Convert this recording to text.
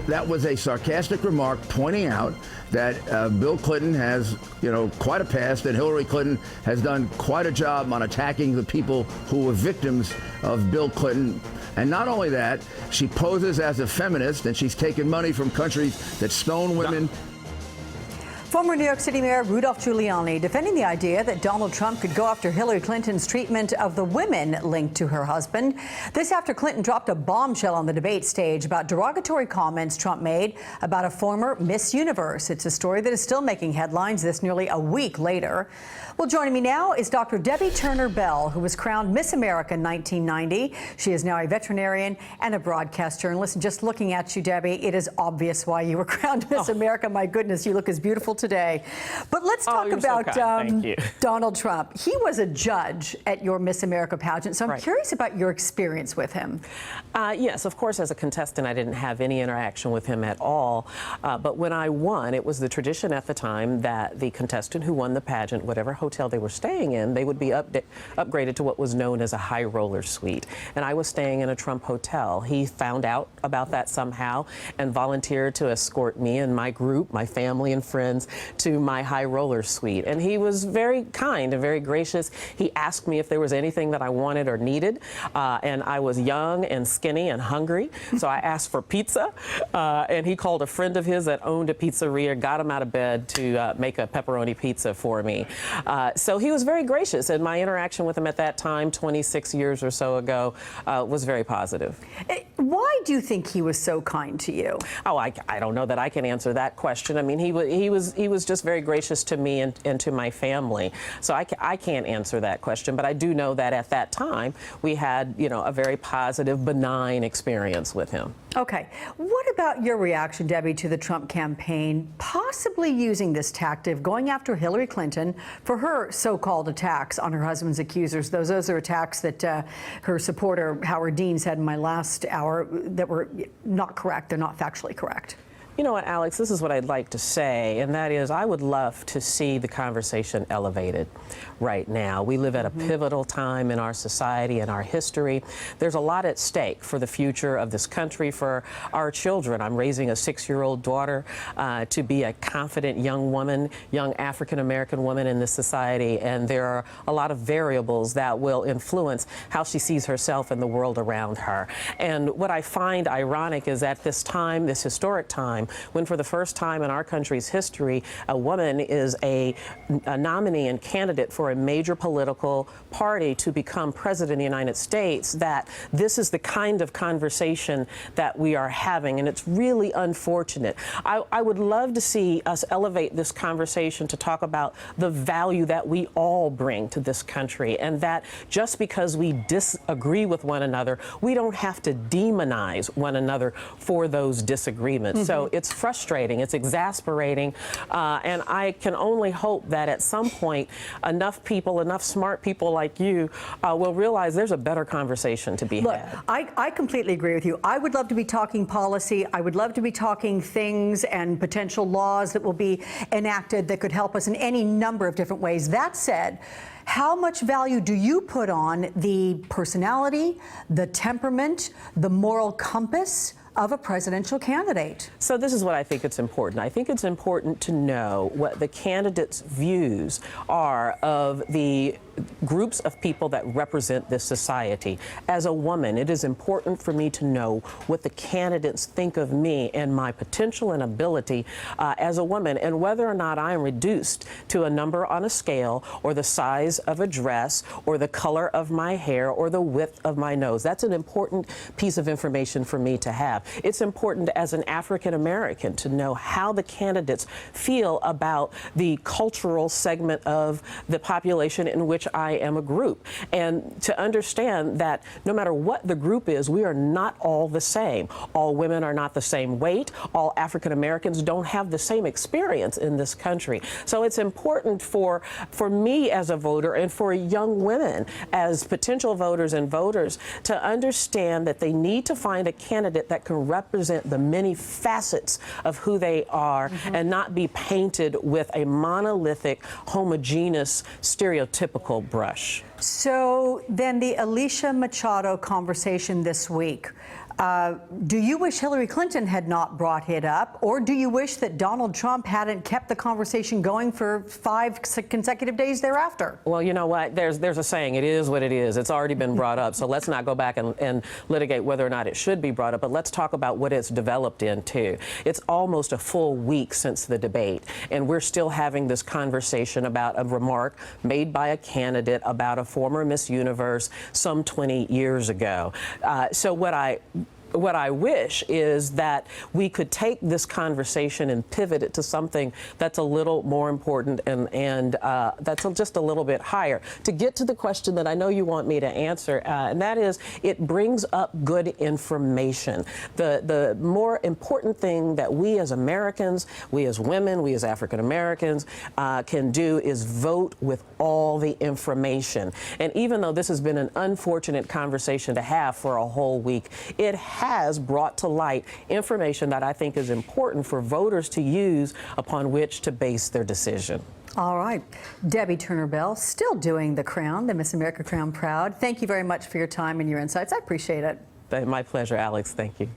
that was a sarcastic remark pointing out that Bill Clinton has, quite a past, and Hillary Clinton has done quite a job on attacking the people who were victims of Bill Clinton. And not only that, she poses as a feminist, and she's taken money from countries that stone women. Former New York City Mayor Rudolph Giuliani defending the idea that Donald Trump could go after Hillary Clinton's treatment of the women linked to her husband. This after Clinton dropped a bombshell on the debate stage about derogatory comments Trump made about a former Miss Universe. It's a story that is still making headlines this nearly a week later. Well, joining me now is Dr. Debbye Turner Bell, who was crowned Miss America in 1990. She is now a veterinarian and a broadcaster. And listen, just looking at you, Debbye, it is obvious why you were crowned Miss America. My goodness, you look as beautiful today. But let's talk about Donald Trump. He was a judge at your Miss America pageant, so I'm curious about your experience with him. Yes, of course, as a contestant, I didn't have any interaction with him at all. But when I won, it was the tradition at the time that the contestant who won the pageant, whatever hotel they were staying in, they would be upgraded to what was known as a high roller suite. And I was staying in a Trump hotel. He found out about that somehow and volunteered to escort me and my group, my family and friends, to my high roller suite. And he was very kind and very gracious. He asked me if there was anything that I wanted or needed. And I was young and skinny and hungry, so I asked for pizza. And he called a friend of his that owned a pizzeria, got him out of bed to make a pepperoni pizza for me. So he was very gracious, and my interaction with him at that time, 26 years or so ago, was very positive. Why do you think he was so kind to you? Oh, I don't know that I can answer that question. I mean, he was just very gracious to me and to my family. So I can't answer that question, but I do know that at that time we had, a very positive, benign experience with him. Okay. What about your reaction, Debbye, to the Trump campaign possibly using this tactic, going after Hillary Clinton for her so-called attacks on her husband's accusers? Those are attacks that her supporter, Howard Dean, said in my last hour that were not correct. They're not factually correct. You know what, Alex, this is what I'd like to say, and that is I would love to see the conversation elevated right now. We live at a pivotal time in our society and our history. There's a lot at stake for the future of this country, for our children. I'm raising a 6-year-old daughter to be a confident young woman, young African-American woman in this society, and there are a lot of variables that will influence how she sees herself and the world around her. And what I find ironic is at this time, this historic time, when for the first time in our country's history, a woman is a nominee and candidate for a major political party to become president of the United States, that this is the kind of conversation that we are having, and it's really unfortunate. I would love to see us elevate this conversation to talk about the value that we all bring to this country, and that just because we disagree with one another, we don't have to demonize one another for those disagreements. So it's frustrating, it's exasperating, and I can only hope that at some point enough people, enough smart people like you will realize there's a better conversation to be had. I completely agree with you. I would love to be talking policy. I would love to be talking things and potential laws that will be enacted that could help us in any number of different ways. That said, how much value do you put on the personality, the temperament, the moral compass of a presidential candidate? So this is what I think it's important. I think it's important to know what the candidates' views are of the groups of people that represent this society. As a woman, it is important for me to know what the candidates think of me and my potential and ability as a woman, and whether or not I am reduced to a number on a scale, or the size of a dress, or the color of my hair, or the width of my nose. That's an important piece of information for me to have. It's important as an African American to know how the candidates feel about the cultural segment of the population in which I am a group, and to understand that no matter what the group is, we are not all the same. All women are not the same weight. All African Americans don't have the same experience in this country. So it's important for me as a voter, and for young women as potential voters and voters, to understand that they need to find a candidate that can represent the many facets of who they are, and not be painted with a monolithic, homogeneous, stereotypical brush. So then the Alicia Machado conversation this week, Do you wish Hillary Clinton had not brought it up, or do you wish that Donald Trump hadn't kept the conversation going for 5 consecutive days thereafter? Well, you know what? There's a saying, it is what it is. It's already been brought up, so let's not go back and litigate whether or not it should be brought up, but let's talk about what it's developed into. It's almost a full week since the debate, and we're still having this conversation about a remark made by a candidate about a former Miss Universe some 20 years ago. So what I wish is that we could take this conversation and pivot it to something that's a little more important and that's just a little bit higher. To get to the question that I know you want me to answer, and that is, it brings up good information. The more important thing that we as Americans, we as women, we as African Americans can do is vote with all the information. And even though this has been an unfortunate conversation to have for a whole week, it has brought to light information that I think is important for voters to use upon which to base their decision. All right. Debbye Turner Bell, still doing the crown, the Miss America Crown Proud. Thank you very much for your time and your insights. I appreciate it. My pleasure, Alex. Thank you.